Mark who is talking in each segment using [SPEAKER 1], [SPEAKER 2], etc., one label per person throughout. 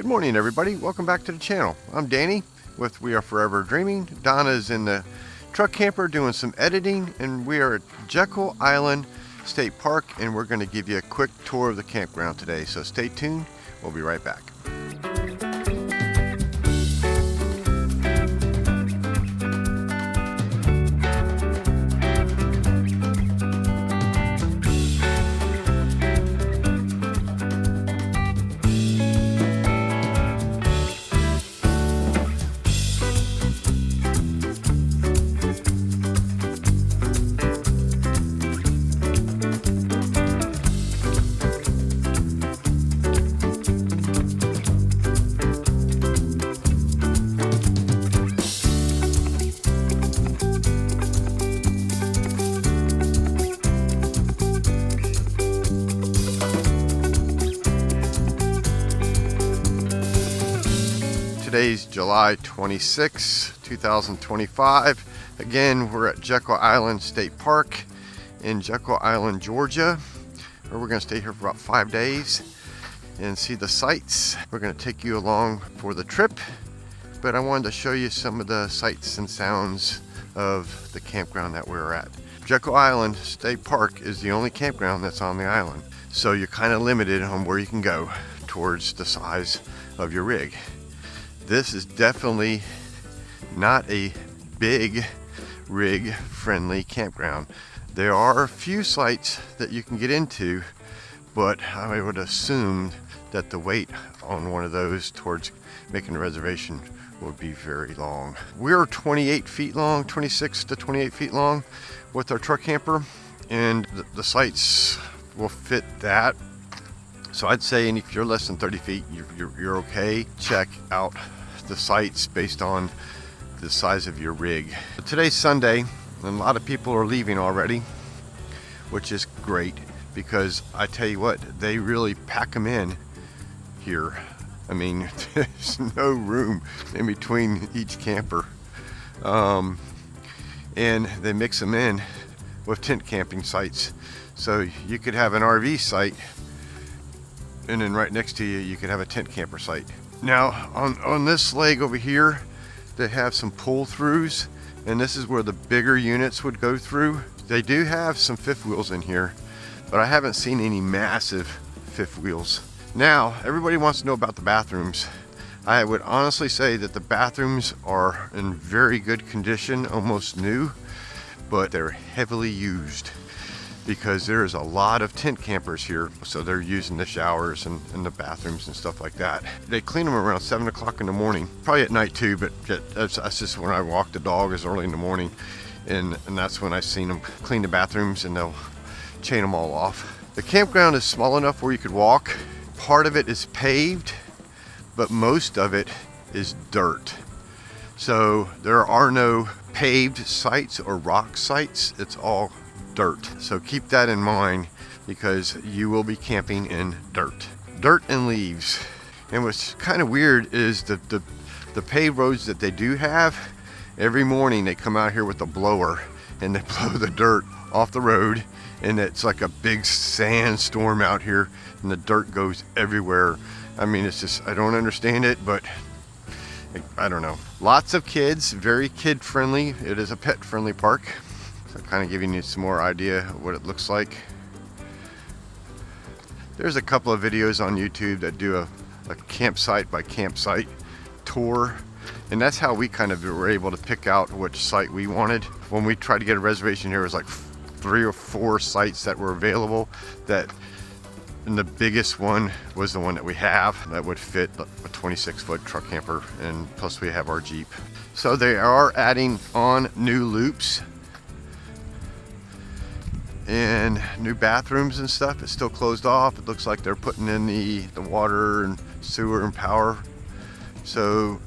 [SPEAKER 1] Good morning, everybody. Welcome back to the channel. I'm Danny with We Are Forever Dreaming. Donna is in the truck camper doing some editing, and we are at Jekyll Island State Park, and we're going to give you a quick tour of the campground today. So stay tuned. We'll be right back. Today's July 26, 2025. Again, we're at Jekyll Island State Park in Jekyll Island, Georgia, where we're going to stay here for about 5 days and see the sights. We're going to take you along for the trip, but I wanted to show you some of the sights and sounds of the campground that we're at. Jekyll Island State Park is the only campground that's on the island, so you're kind of limited on where you can go towards the size of your rig. This is definitely not a big rig friendly campground. There are a few sites that you can get into, but I would assume that the wait on one of those towards making a reservation would be very long. We're 28 feet long, 26 to 28 feet long with our truck camper, and the sites will fit that. So I'd say, and if you're less than 30 feet, you're okay. Check out the sites based on the size of your rig. Today's Sunday, and a lot of people are leaving already, which is great because I tell you what, they really pack them in here. I mean, there's no room in between each camper. And they mix them in with tent camping sites. So you could have an RV site, and then right next to you, you could have a tent camper site. Now, on this leg over here, they have some pull-throughs, and this is where the bigger units would go through. They do have some fifth wheels in here, but I haven't seen any massive fifth wheels. Now, everybody wants to know about the bathrooms. I would honestly say that the bathrooms are in very good condition, almost new, but they're heavily used because there's a lot of tent campers here, so they're using the showers and the bathrooms and stuff like that. They clean them around 7 o'clock in the morning, probably at night too, but that's just when I walk the dog is early in the morning, and that's when I've seen them clean the bathrooms, and they'll chain them all off. The campground is small enough where you could walk. Part of it is paved, but most of it is dirt. So there are no paved sites or rock sites, it's all dirt. So keep that in mind because you will be camping in dirt and leaves. And what's kind of weird is the paved roads that they do have, every morning they come out here with a blower and they blow the dirt off the road, and it's like a big sandstorm out here and the dirt goes everywhere. I mean, it's just, I don't understand it, but I don't know. Lots of kids, very kid friendly. It is a pet friendly park. Kind of giving you some more idea of what it looks like. There's a couple of videos on YouTube that do a campsite by campsite tour, and that's how we kind of were able to pick out which site we wanted. When we tried to get a reservation here, it was like 3 or 4 sites that were available, and the biggest one was the one that we have that would fit a 26-foot truck camper, and plus we have our Jeep. So they are adding on new loops and new bathrooms and stuff. It's still closed off. It looks like they're putting in the water and sewer and power. So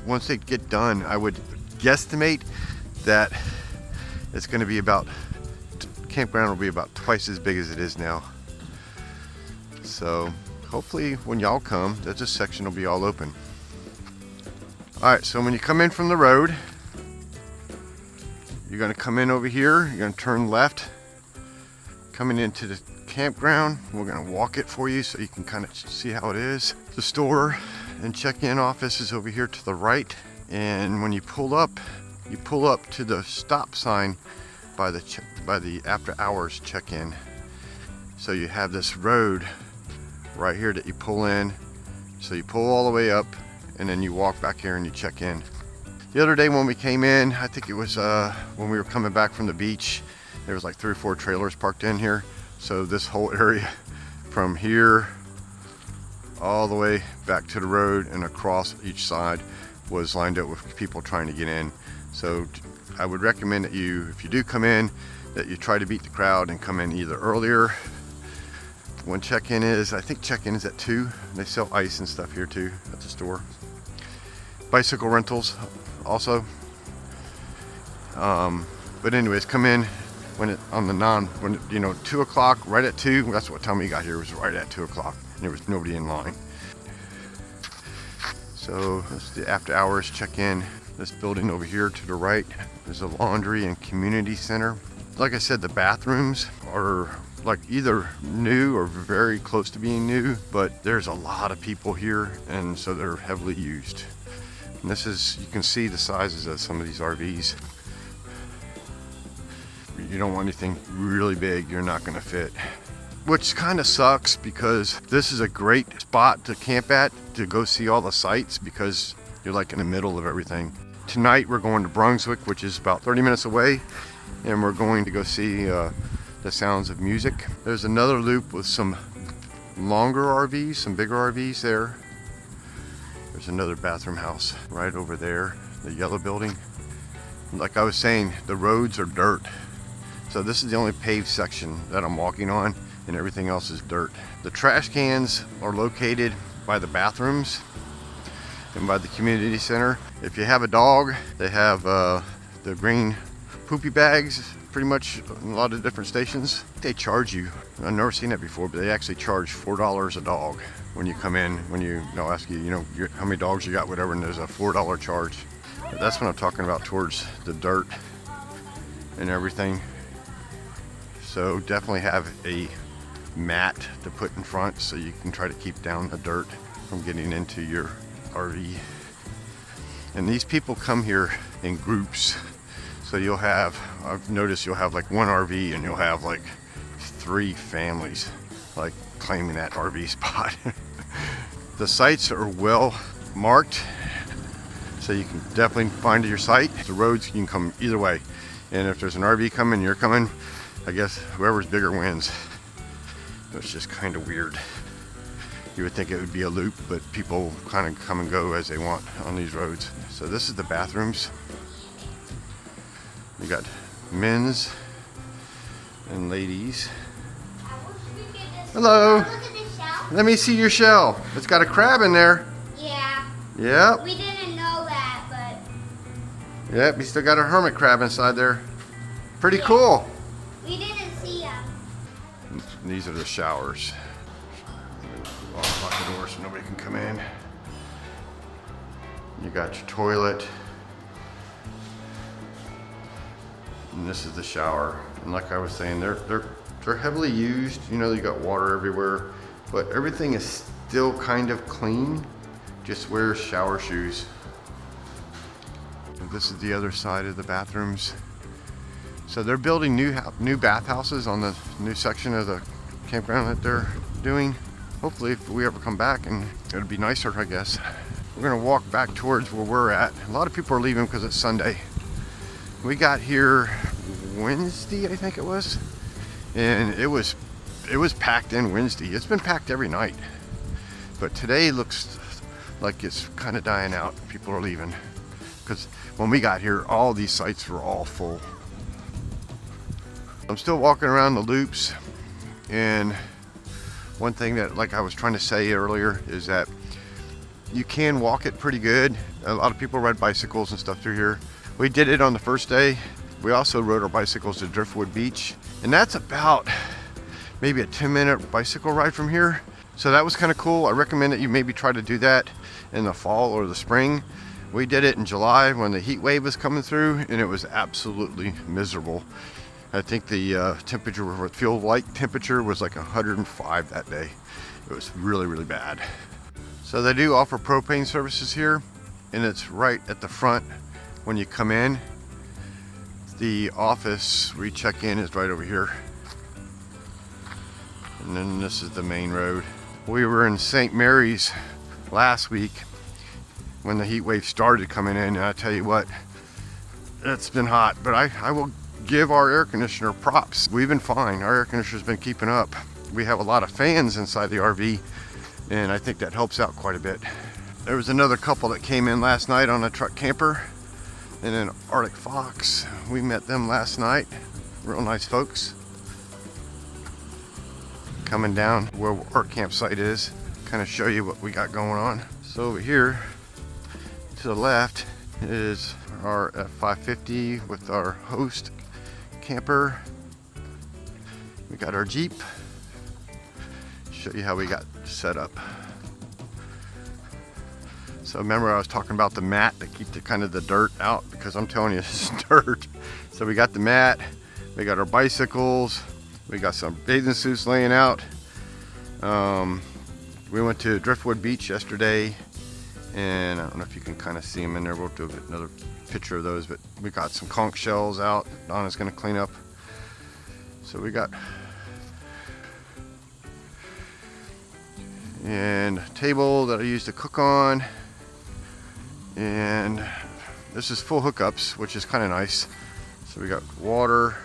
[SPEAKER 1] once they get done, I would guesstimate that it's going to be campground will be about twice as big as it is now. So hopefully when y'all come, this section will be all open. Alright, so when you come in from the road, you're going to come in over here, you're going to turn left, coming into the campground. We're going to walk it for you so you can kind of see how it is. The store and check-in office is over here to the right, and when you pull up to the stop sign by the after hours check-in. So you have this road right here that you pull in. So you pull all the way up and then you walk back here and you check in. The other day when we came in, I think it was when we were coming back from the beach, there was like 3 or 4 trailers parked in here. So this whole area from here all the way back to the road and across each side was lined up with people trying to get in. So I would recommend that you, if you do come in, that you try to beat the crowd and come in either earlier. When check-in is, I think check-in is at 2. They sell ice and stuff here too at the store. Bicycle rentals also. But anyways, come in when it on the when you know 2 o'clock, right at 2. That's what time we got here, was right at 2 o'clock. There was nobody in line. So that's the after hours check-in. This building over here to the right is a laundry and community center. Like I said, the bathrooms are like either new or very close to being new, but there's a lot of people here, and so they're heavily used. And this is, you can see the sizes of some of these RVs. You don't want anything really big, you're not gonna fit. Which kind of sucks, because this is a great spot to camp at, to go see all the sights, because you're like in the middle of everything. Tonight we're going to Brunswick, which is about 30 minutes away, and we're going to go see the Sounds of Music. There's another loop with some longer RVs, some bigger RVs there. There's another bathroom house right over there, the yellow building. Like I was saying, the roads are dirt. So this is the only paved section that I'm walking on, and everything else is dirt. The trash cans are located by the bathrooms and by the community center. If you have a dog, they have the green poopy bags pretty much in a lot of different stations. They charge you, I've never seen that before, but they actually charge $4 a dog when you come in, they'll ask you, how many dogs you got, whatever, and there's a $4 charge. But that's what I'm talking about, towards the dirt and everything. So definitely have a mat to put in front so you can try to keep down the dirt from getting into your RV. And these people come here in groups. So you'll have, I've noticed you'll have like one RV and you'll have like 3 families like claiming that RV spot. The sites are well marked, so you can definitely find your site. The roads, you can come either way. And if there's an RV coming, you're coming, I guess whoever's bigger wins. It's just kind of weird. You would think it would be a loop, but people kind of come and go as they want on these roads. So this is the bathrooms. You got men's and ladies. Hello.
[SPEAKER 2] Look at the shell.
[SPEAKER 1] Let me see your shell. It's got a crab in there.
[SPEAKER 2] Yeah.
[SPEAKER 1] Yep.
[SPEAKER 2] We didn't know that, but.
[SPEAKER 1] Yep, you still got a hermit crab inside there. Pretty cool.
[SPEAKER 2] We didn't see him.
[SPEAKER 1] These are the showers. Lock the door so nobody can come in. You got your toilet. And this is the shower. And like I was saying, they're heavily used. You got water everywhere, but everything is still kind of clean. Just wear shower shoes. And this is the other side of the bathrooms. So they're building new bathhouses on the new section of the campground that they're doing. Hopefully, if we ever come back, and it'll be nicer, I guess. We're gonna walk back towards where we're at. A lot of people are leaving because it's Sunday. We got here Wednesday, I think it was, and it was packed in Wednesday. It's been packed every night, but today looks like it's kind of dying out. People are leaving because when we got here, all these sites were all full. I'm still walking around the loops, and one thing that, like I was trying to say earlier, is that you can walk it pretty good. A lot of people ride bicycles and stuff through here. We did it on the first day. We also rode our bicycles to Driftwood Beach, and that's about maybe a 10-minute bicycle ride from here. So that was kind of cool. I recommend that you maybe try to do that in the fall or the spring. We did it in July when the heat wave was coming through, and it was absolutely miserable. I think the temperature, feel like temperature, was like 105 that day. It was really, really bad. So they do offer propane services here, and it's right at the front when you come in. The office where you check in is right over here. And then this is the main road. We were in St. Mary's last week when the heat wave started coming in, and I tell you what, it's been hot, but I will give our air conditioner props. We've been fine. Our air conditioner's been keeping up. We have a lot of fans inside the RV, and I think that helps out quite a bit. There was another couple that came in last night on a truck camper, and then Arctic Fox. We met them last night. Real nice folks. Coming down where our campsite is, kind of show you what we got going on. So over here to the left is our F550 with our host camper. We got our Jeep. Show you how we got set up. So remember I was talking about the mat to keep the kind of the dirt out, because I'm telling you, it's dirt. So we got the mat, we got our bicycles, we got some bathing suits laying out. We went to Driftwood Beach yesterday, and I don't know if you can kind of see them in there. We'll do another picture of those, but we got some conch shells out. Donna's gonna clean up. So we got and a table that I use to cook on, and this is full hookups, which is kind of nice. So we got water,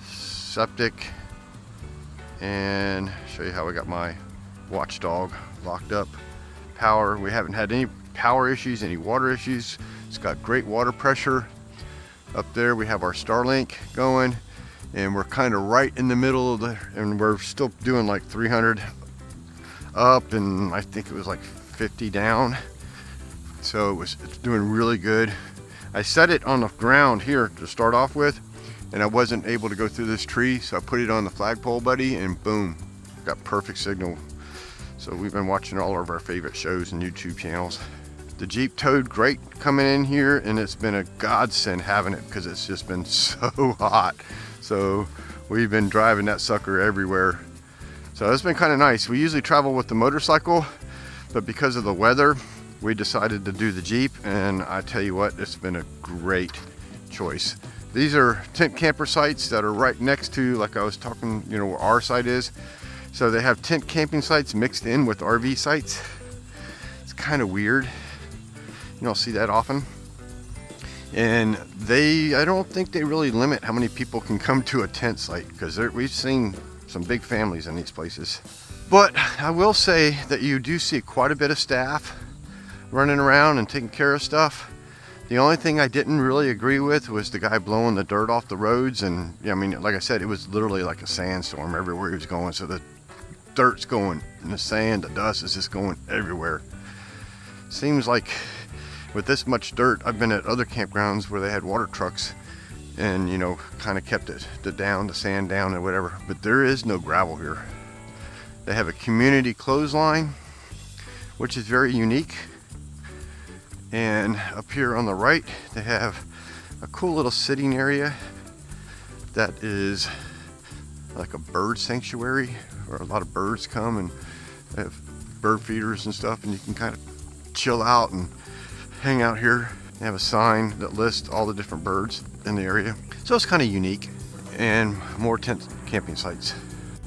[SPEAKER 1] septic, and show you how we got my watchdog locked up. Power, we haven't had any power issues, any water issues. It's got great water pressure. Up there we have our Starlink going, and we're kind of right in the middle of the, and we're still doing like 300 up, and I think it was like 50 down. So it's doing really good. I set it on the ground here to start off with, and I wasn't able to go through this tree, so I put it on the flagpole, buddy, and boom, got perfect signal. So we've been watching all of our favorite shows and YouTube channels. The Jeep towed great coming in here, and it's been a godsend having it because it's just been so hot. So we've been driving that sucker everywhere. So it's been kind of nice. We usually travel with the motorcycle, but because of the weather, we decided to do the Jeep, and I tell you what, it's been a great choice. These are tent camper sites that are right next to, like I was talking, you know, where our site is. So they have tent camping sites mixed in with RV sites. It's kind of weird. You don't see that often. And I don't think they really limit how many people can come to a tent site, because we've seen some big families in these places. But I will say that you do see quite a bit of staff running around and taking care of stuff. The only thing I didn't really agree with was the guy blowing the dirt off the roads. And yeah, I mean, like I said, it was literally like a sandstorm everywhere he was going. So the dirt's going, and the sand, the dust is just going everywhere. Seems like with this much dirt, I've been at other campgrounds where they had water trucks and, you know, kind of kept the sand down and whatever. But there is no gravel here. They have a community clothesline, which is very unique. And up here on the right, they have a cool little sitting area that is like a bird sanctuary, where a lot of birds come, and they have bird feeders and stuff, and you can kind of chill out and hang out here. They have a sign that lists all the different birds in the area. So it's kind of unique, and more tent camping sites.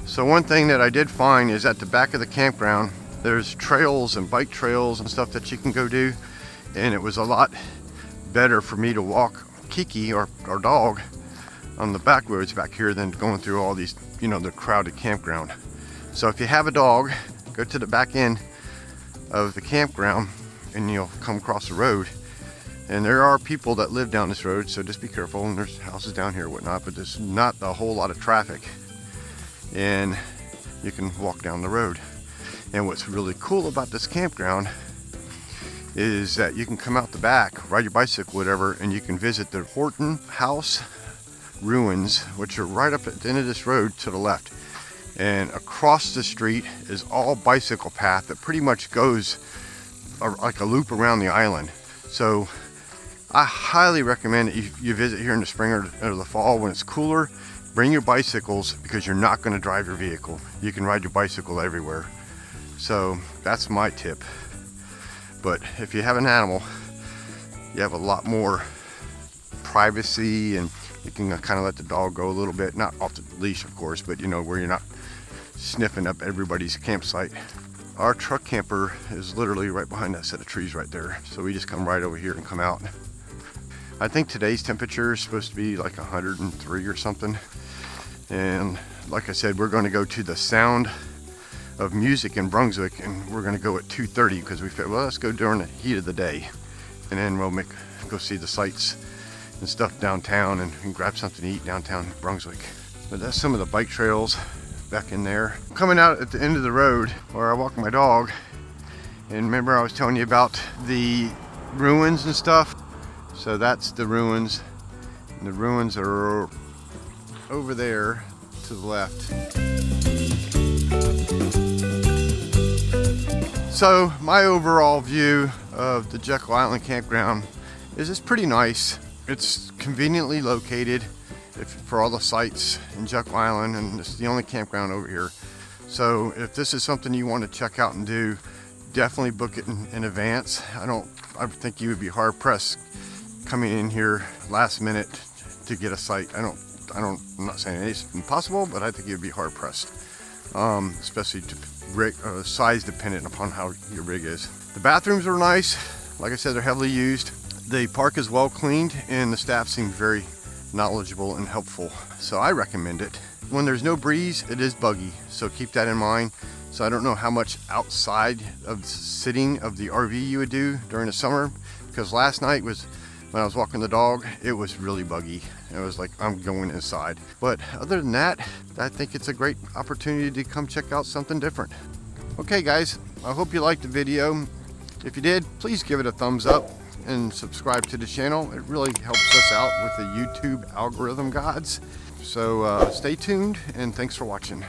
[SPEAKER 1] So one thing that I did find is at the back of the campground, there's trails and bike trails and stuff that you can go do. And it was a lot better for me to walk Kiki, our dog, on the back roads back here than going through all these, you know, the crowded campground. So if you have a dog, go to the back end of the campground and you'll come across the road. And there are people that live down this road, so just be careful. And there's houses down here and whatnot, but there's not a whole lot of traffic. And you can walk down the road. And what's really cool about this campground is that you can come out the back, ride your bicycle, whatever, and you can visit the Horton House ruins, which are right up at the end of this road to the left. And across the street is all bicycle path that pretty much goes like a loop around the island. So I highly recommend that you visit here in the spring or the fall when it's cooler. Bring your bicycles, because you're not going to drive your vehicle. You can ride your bicycle everywhere. So that's my tip. But if you have an animal, you have a lot more privacy, and you can kind of let the dog go a little bit, not off the leash of course, but you know, where you're not sniffing up everybody's campsite. Our truck camper is literally right behind that set of trees right there, so we just come right over here and come out. I think today's temperature is supposed to be like 103 or something, and like I said, we're going to go to the Sound of Music in Brunswick, and we're going to go at 2:30 because we figured, well, let's go during the heat of the day, and then we'll go see the sights and stuff downtown, and grab something to eat downtown Brunswick. But that's some of the bike trails back in there. Coming out at the end of the road where I walk my dog, and remember I was telling you about the ruins and stuff? So that's the ruins, and the ruins are over there to the left. So my overall view of the Jekyll Island Campground is it's pretty nice. It's conveniently located for all the sites in Jekyll Island, and it's the only campground over here. So if this is something you want to check out and do, definitely book it in advance. I think you would be hard pressed coming in here last minute to get a site. I'm not saying it's impossible, but I think you'd be hard pressed, especially size dependent upon how your rig is. The bathrooms are nice. Like I said, they're heavily used. The park is well cleaned, and the staff seems very knowledgeable and helpful, so I recommend it. When there's no breeze, it is buggy, so keep that in mind. So I don't know how much outside of sitting of the RV you would do during the summer, because last night was when I was walking the dog, it was really buggy. It was like I'm going inside. But other than that, I think it's a great opportunity to come check out something different. Okay guys, I hope you liked the video. If you did, please give it a thumbs up and subscribe to the channel. It really helps us out with the YouTube algorithm gods. So stay tuned, and thanks for watching.